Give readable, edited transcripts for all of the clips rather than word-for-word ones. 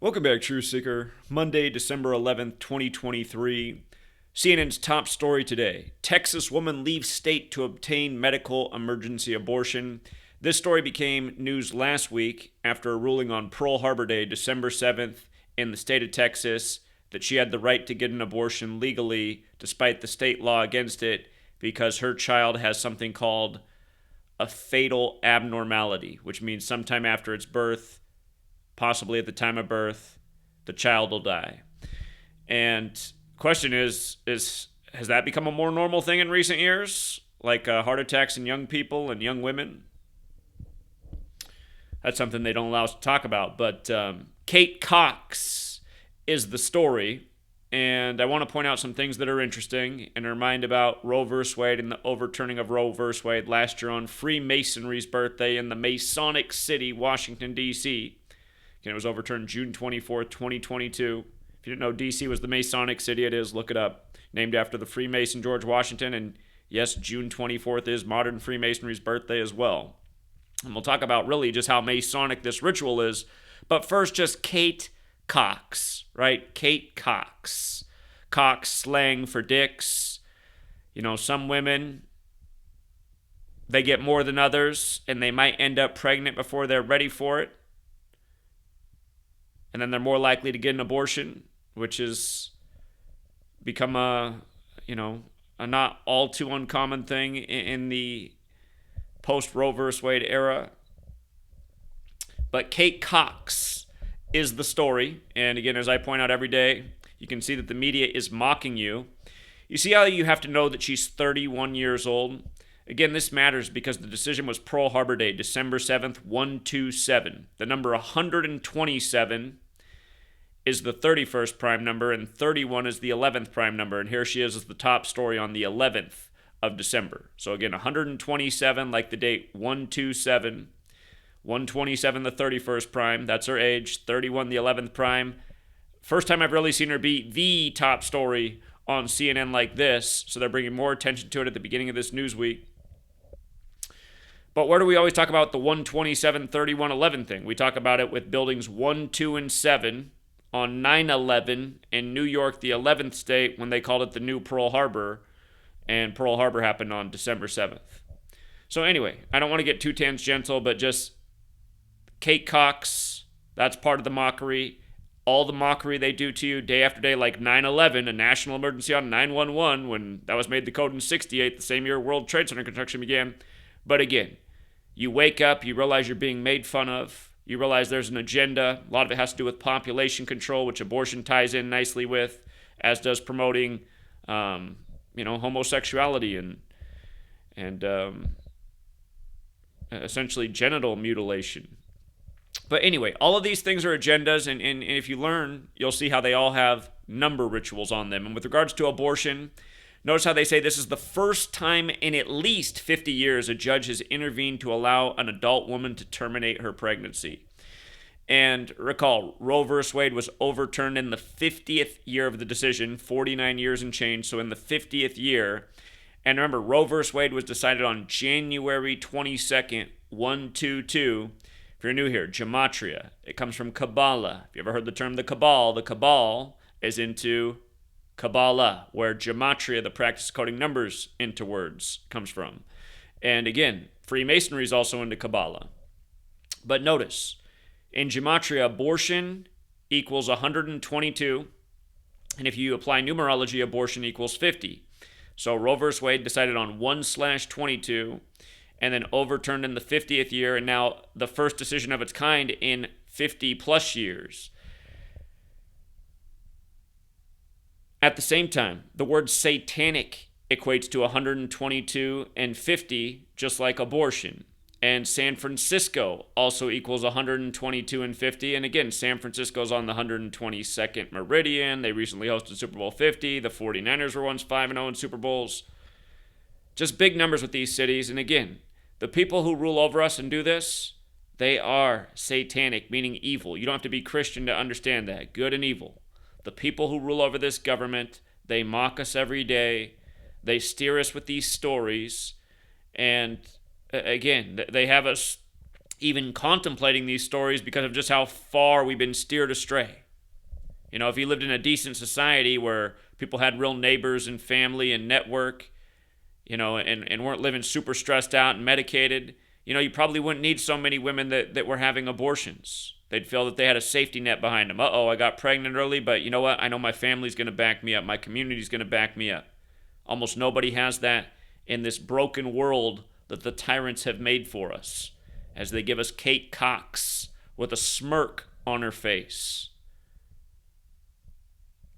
Welcome back, Truth Seeker. Monday, December 11th, 2023. CNN's top story today. Texas woman leaves state to obtain medical emergency abortion. This story became news last week after a ruling on Pearl Harbor Day, December 7th, in the state of Texas, that she had the right to get an abortion legally despite the state law against it because her child has something called a fatal abnormality, which means sometime after its birth, possibly at the time of birth, the child will die. And question is has that become a more normal thing in recent years? Like heart attacks in young people and young women? That's something they don't allow us to talk about. But Kate Cox is the story. And I want to point out some things that are interesting and remind about Roe vs. Wade and the overturning of Roe vs. Wade last year on Freemasonry's birthday in the Masonic City, Washington, D.C. Again, it was overturned June 24th, 2022. If you didn't know D.C. was the Masonic City, it is. Look it up. Named after the Freemason George Washington. And yes, June 24th is modern Freemasonry's birthday as well. And we'll talk about really just how Masonic this ritual is. But first, just Kate Cox, right? Kate Cox. Cox, slang for dicks. You know, some women, they get more than others, and they might end up pregnant before they're ready for it. And then they're more likely to get an abortion, which has become a not all too uncommon thing in the post-Roe vs. Wade era. But Kate Cox is the story. And again, as I point out every day, you can see that the media is mocking you. You see how you have to know that she's 31 years old? Again, this matters because the decision was Pearl Harbor Day, December 7th, 127. The number 127 is the 31st prime number, and 31 is the 11th prime number. And here she is as the top story on the 11th of December. So again, 127, like the date 127. 127, the 31st prime. That's her age. 31, the 11th prime. First time I've really seen her be the top story on CNN like this. So they're bringing more attention to it at the beginning of this news week. But where do we always talk about the 127, 31, 11 thing? We talk about it with buildings 1, 2, and 7 on 9/11 in New York, the 11th state, when they called it the new Pearl Harbor. And Pearl Harbor happened on December 7th. So anyway, I don't want to get too tangential, but just Kate Cox, that's part of the mockery. All the mockery they do to you day after day, like 9/11, a national emergency on 911, when that was made the code in 68, the same year World Trade Center construction began. But again, you wake up, you realize you're being made fun of. You realize there's an agenda. A lot of it has to do with population control, which abortion ties in nicely with, as does promoting, homosexuality and essentially genital mutilation. But anyway, all of these things are agendas, and if you learn, you'll see how they all have number rituals on them. And with regards to abortion, notice how they say this is the first time in at least 50 years a judge has intervened to allow an adult woman to terminate her pregnancy. And recall, Roe vs. Wade was overturned in the 50th year of the decision, 49 years and change, so in the 50th year. And remember, Roe vs. Wade was decided on January 22nd, 122. If you're new here, Gematria, it comes from Kabbalah. If you ever heard the term the Cabal is into Kabbalah, where Gematria, the practice of coding numbers into words, comes from. And again, Freemasonry is also into Kabbalah. But notice, in Gematria, abortion equals 122, and if you apply numerology, abortion equals 50. So Roe vs. Wade decided on 1/22, and then overturned in the 50th year, and now the first decision of its kind in 50 plus years. At the same time, the word satanic equates to 122 and 50, just like abortion. And San Francisco also equals 122 and 50. And again, San Francisco's on the 122nd meridian. They recently hosted Super Bowl 50. The 49ers were once 5-0 in Super Bowls. Just big numbers with these cities. And again, the people who rule over us and do this, they are satanic, meaning evil. You don't have to be Christian to understand that. Good and evil. The people who rule over this government, they mock us every day. They steer us with these stories. And again, they have us even contemplating these stories because of just how far we've been steered astray. You know, if you lived in a decent society where people had real neighbors and family and network, you know, and weren't living super stressed out and medicated, you know, you probably wouldn't need so many women that were having abortions. They'd feel that they had a safety net behind them. Uh-oh, I got pregnant early, but you know what? I know my family's going to back me up. My community's going to back me up. Almost nobody has that in this broken world that the tyrants have made for us, as they give us Kate Cox with a smirk on her face.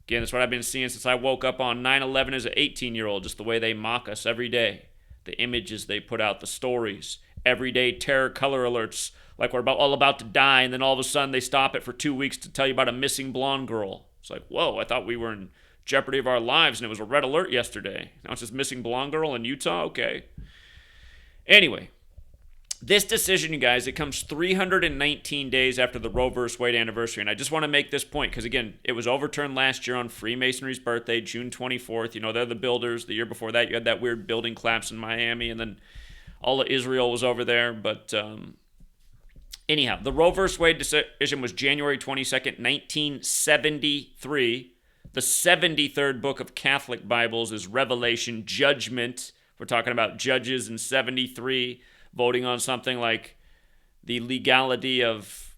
Again, that's what I've been seeing since I woke up on 9/11 as an 18-year-old, just the way they mock us every day. The images they put out, the stories, everyday terror color alerts, like we're all about to die, and then all of a sudden they stop it for 2 weeks to tell you about a missing blonde girl. It's like, whoa, I thought we were in jeopardy of our lives, and it was a red alert yesterday. Now it's just missing blonde girl in Utah? Okay. Anyway, this decision, you guys, it comes 319 days after the Roe v. Wade anniversary. And I just want to make this point because, again, it was overturned last year on Freemasonry's birthday, June 24th. You know, they're the builders. The year before that, you had that weird building collapse in Miami, and then all of Israel was over there. But anyhow, the Roe v. Wade decision was January 22nd, 1973. The 73rd book of Catholic Bibles is Revelation, Judgment. We're talking about judges in 73 voting on something like the legality of,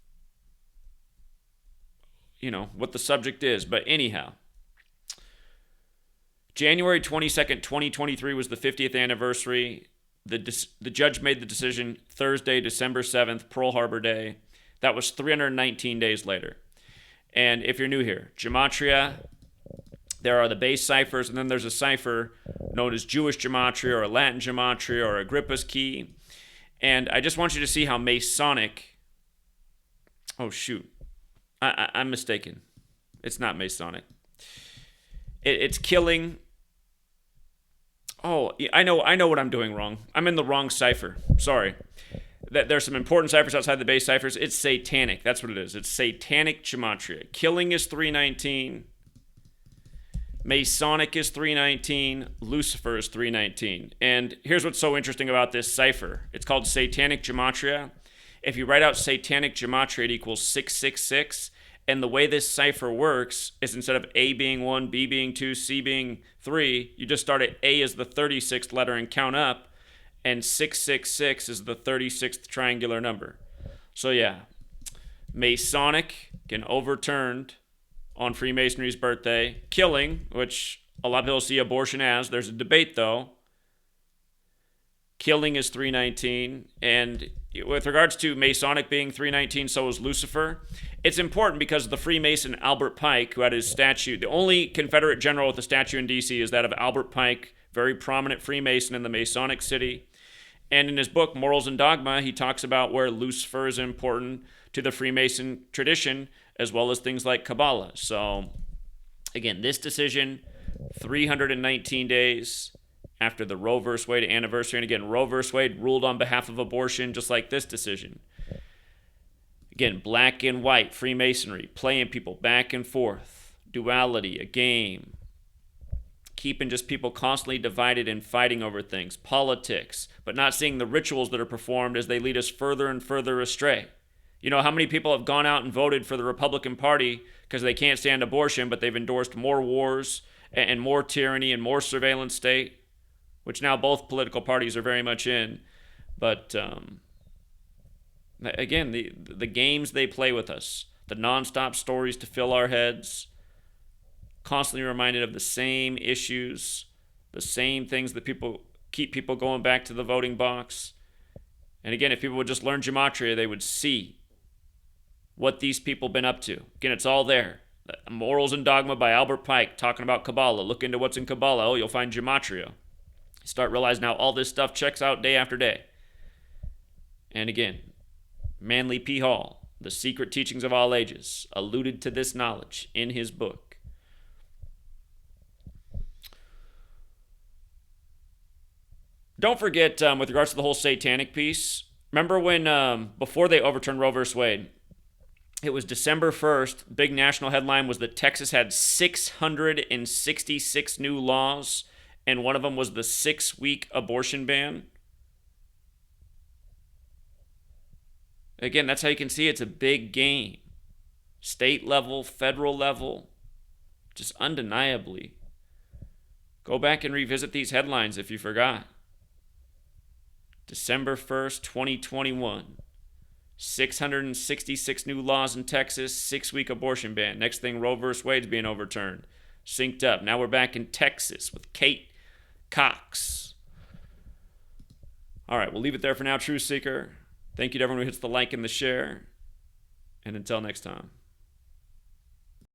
you know, what the subject is. But anyhow, January 22nd, 2023 was the 50th anniversary. The judge made the decision Thursday, December 7th, Pearl Harbor Day. That was 319 days later. And if you're new here, Gematria, there are the base ciphers, and then there's a cipher known as Jewish Gematria or Latin Gematria or Agrippa's key. And I just want you to see how Masonic... Oh, shoot. I'm mistaken. It's not Masonic. It's killing... Oh, I know what I'm doing wrong. I'm in the wrong cipher. Sorry. There's some important ciphers outside the base ciphers. It's Satanic. That's what it is. It's Satanic Gematria. Killing is 319. Masonic is 319, Lucifer is 319. And here's what's so interesting about this cipher. It's called Satanic Gematria. If you write out Satanic Gematria, it equals 666. And the way this cipher works is instead of A being 1, B being 2, C being 3, you just start at A as the 36th letter and count up. And 666 is the 36th triangular number. So yeah, Masonic, again, overturned on Freemasonry's birthday. Killing, which a lot of people see abortion as. There's a debate, though. Killing is 319. And with regards to Masonic being 319, so is Lucifer. It's important because the Freemason Albert Pike, who had his statue, the only Confederate general with a statue in D.C. is that of Albert Pike, very prominent Freemason in the Masonic city. And in his book, Morals and Dogma, he talks about where Lucifer is important to the Freemason tradition, as well as things like Kabbalah. So, again, this decision, 319 days after the Roe v. Wade anniversary. And again, Roe v. Wade ruled on behalf of abortion, just like this decision. Again, black and white, Freemasonry, playing people back and forth, duality, a game, keeping just people constantly divided and fighting over things, politics, but not seeing the rituals that are performed as they lead us further and further astray. You know, how many people have gone out and voted for the Republican Party because they can't stand abortion, but they've endorsed more wars and more tyranny and more surveillance state, which now both political parties are very much in. But again, the games they play with us, the nonstop stories to fill our heads, constantly reminded of the same issues, the same things that keep people going back to the voting box. And again, if people would just learn Gematria, they would see what these people have been up to. Again, it's all there. Morals and Dogma by Albert Pike, talking about Kabbalah. Look into what's in Kabbalah. Oh, you'll find Gematria. Start realizing how all this stuff checks out day after day. And again, Manly P. Hall, The Secret Teachings of All Ages, alluded to this knowledge in his book. Don't forget, with regards to the whole satanic piece, remember when, before they overturned Roe v. Wade, it was December 1st, big national headline was that Texas had 666 new laws, and one of them was the 6-week abortion ban. Again, that's how you can see it's a big game. State level, federal level, just undeniably. Go back and revisit these headlines if you forgot. December 1st, 2021. 666 new laws in Texas, 6-week abortion ban. Next thing, Roe v. Wade's being overturned. Synced up. Now we're back in Texas with Kate Cox. All right, we'll leave it there for now, Truth Seeker. Thank you to everyone who hits the like and the share. And until next time.